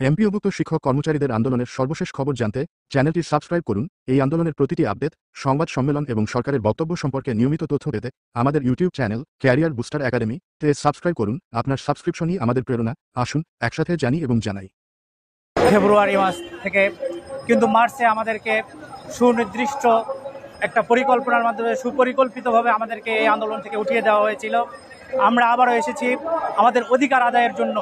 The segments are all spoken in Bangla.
এমপিওভুক্ত শিক্ষক কর্মচারীদের আন্দোলনের সর্বশেষ খবর জানতে চ্যানেলটি সাবস্ক্রাইব করুন। এই আন্দোলনের প্রতিটি আপডেট, সংবাদ সম্মেলন এবং সরকারের বক্তব্য সম্পর্কে নিয়মিত তথ্য পেতে আমাদের YouTube channel career booster academy তে সাবস্ক্রাইব করুন। আপনার সাবস্ক্রিপশনই আমাদের প্রেরণা। আসুন একসাথে জানি এবং জানাই। ফেব্রুয়ারি মাস থেকে কিন্তু মার্চে আমাদেরকে সুনির্দিষ্ট একটা পরিকল্পনার মাধ্যমে সুপরিকল্পিতভাবে আমাদেরকে এই আন্দোলন থেকে উঠিয়ে দেওয়া হয়েছিল। আমরা আবারও এসেছি আমাদের অধিকার আদায়ের জন্য।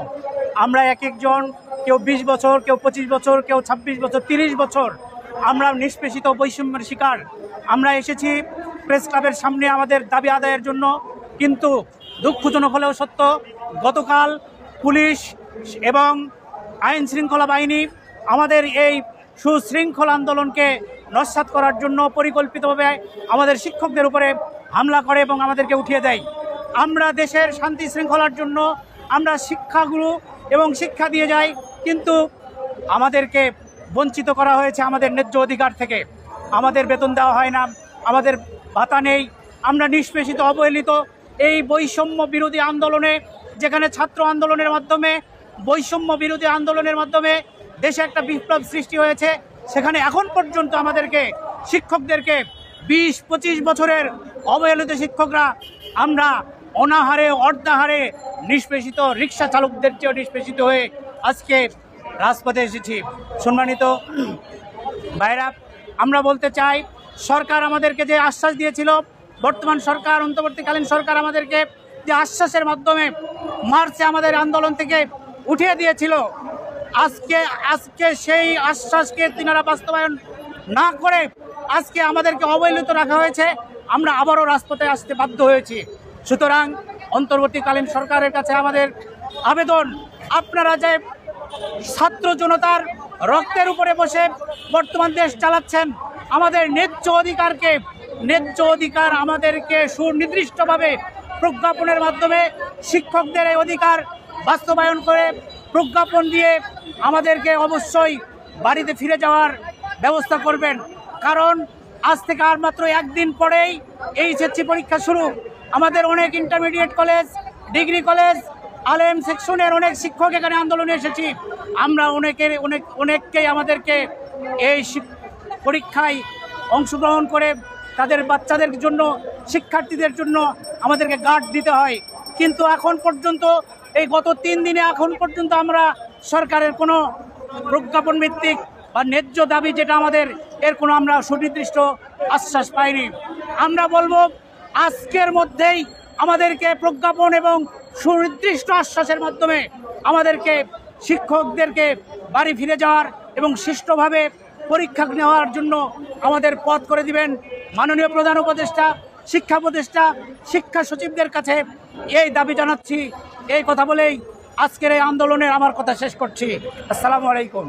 আমরা এক একজন, কেউ 20 বছর, কেউ 25 বছর, কেউ 26 বছর, 30 বছর আমরা নিষ্পেষিত বৈষম্যের শিকার। আমরা এসেছি প্রেস ক্লাবের সামনে আমাদের দাবি আদায়ের জন্য। কিন্তু দুঃখজনক হলেও সত্য, গতকাল পুলিশ এবং আইন শৃঙ্খলা বাহিনী আমাদের এই সুশৃঙ্খল আন্দোলনকে নস্যাৎ করার জন্য পরিকল্পিতভাবে আমাদের শিক্ষকদের উপরে হামলা করে এবং আমাদেরকে উঠিয়ে দেয়। আমরা দেশের শান্তি শৃঙ্খলার জন্য আমরা শিক্ষাগুরু এবং শিক্ষা দিয়ে যাই, কিন্তু আমাদেরকে বঞ্চিত করা হয়েছে আমাদের ন্যায্য অধিকার থেকে। আমাদের বেতন দেওয়া হয় না, আমাদের ভাতা নেই, আমরা নিষ্পেষিত, অবহেলিত। এই বৈষম্য বিরোধী আন্দোলনে, যেখানে ছাত্র আন্দোলনের মাধ্যমে, বৈষম্য বিরোধী আন্দোলনের মাধ্যমে দেশে একটা বিপ্লব সৃষ্টি হয়েছে, সেখানে এখন পর্যন্ত আমাদেরকে শিক্ষকদেরকে 20-25 বছরের অবহেলিত শিক্ষকরা আমরা অনাহারে, অর্ধাহারে নিষ্পেষিত, রিক্সা চালকদের চেয়েও নিষ্পেষিত হয়ে আজকে রাজপথে এসেছি। সম্মানিত ভাইরা, আমরা বলতে চাই, সরকার আমাদেরকে যে আশ্বাস দিয়েছিল, বর্তমান সরকার, অন্তর্বর্তীকালীন সরকার আমাদেরকে যে আশ্বাসের মাধ্যমে মার্চে আমাদের আন্দোলন থেকে উঠিয়ে দিয়েছিল, আজকে সেই আশ্বাসকে তিনারা বাস্তবায়ন না করে আজকে আমাদেরকে অবহেলিত রাখা হয়েছে। আমরা আবারও রাজপথে আসতে বাধ্য হয়েছি। সুতরাং অন্তর্বর্তীকালীন সরকারের কাছে আমাদের আবেদন, আপনারা যে ছাত্র জনতার রক্তের উপরে বসে বর্তমান দেশ চালাচ্ছেন, আমাদের ন্যায্য অধিকার আমাদেরকে সুনির্দিষ্টভাবে প্রজ্ঞাপনের মাধ্যমে শিক্ষকদের এই অধিকার বাস্তবায়ন করে প্রজ্ঞাপন দিয়ে আমাদেরকে অবশ্যই বাড়িতে ফিরে যাওয়ার ব্যবস্থা করবেন। কারণ আজ থেকে আর মাত্র একদিন পরেই এইচএসসি পরীক্ষা শুরু। আমাদের অনেক ইন্টারমিডিয়েট কলেজ, ডিগ্রি কলেজ, আলেম সেকশনের অনেক শিক্ষক এখানে আন্দোলনে এসেছি। আমরা অনেককেই আমাদেরকে এই পরীক্ষায় অংশগ্রহণ করে তাদের বাচ্চাদের জন্য, শিক্ষার্থীদের জন্য আমাদেরকে গার্ড দিতে হয়। কিন্তু এখন পর্যন্ত, এই গত 3 দিনে এখন পর্যন্ত আমরা সরকারের কোনো প্রজ্ঞাপন ভিত্তিক বা ন্যায্য দাবি যেটা আমাদের, এর কোনো আমরা সুনির্দিষ্ট আশ্বাস পাইনি। আমরা বলবো, আজকের মধ্যেই আমাদেরকে প্রজ্ঞাপন এবং সুনির্দিষ্ট আশ্বাসের মাধ্যমে আমাদেরকে শিক্ষকদেরকে বাড়ি ফিরে যাওয়ার এবং সুষ্ঠুভাবে পরীক্ষা নেওয়ার জন্য আমাদের পথ করে দিবেন। মাননীয় প্রধান উপদেষ্টা, শিক্ষা উপদেষ্টা, শিক্ষা সচিবদের কাছে এই দাবি জানাচ্ছি। এই কথা বলেই আজকের এই আন্দোলনের আমার কথা শেষ করছি। আসসালামু আলাইকুম।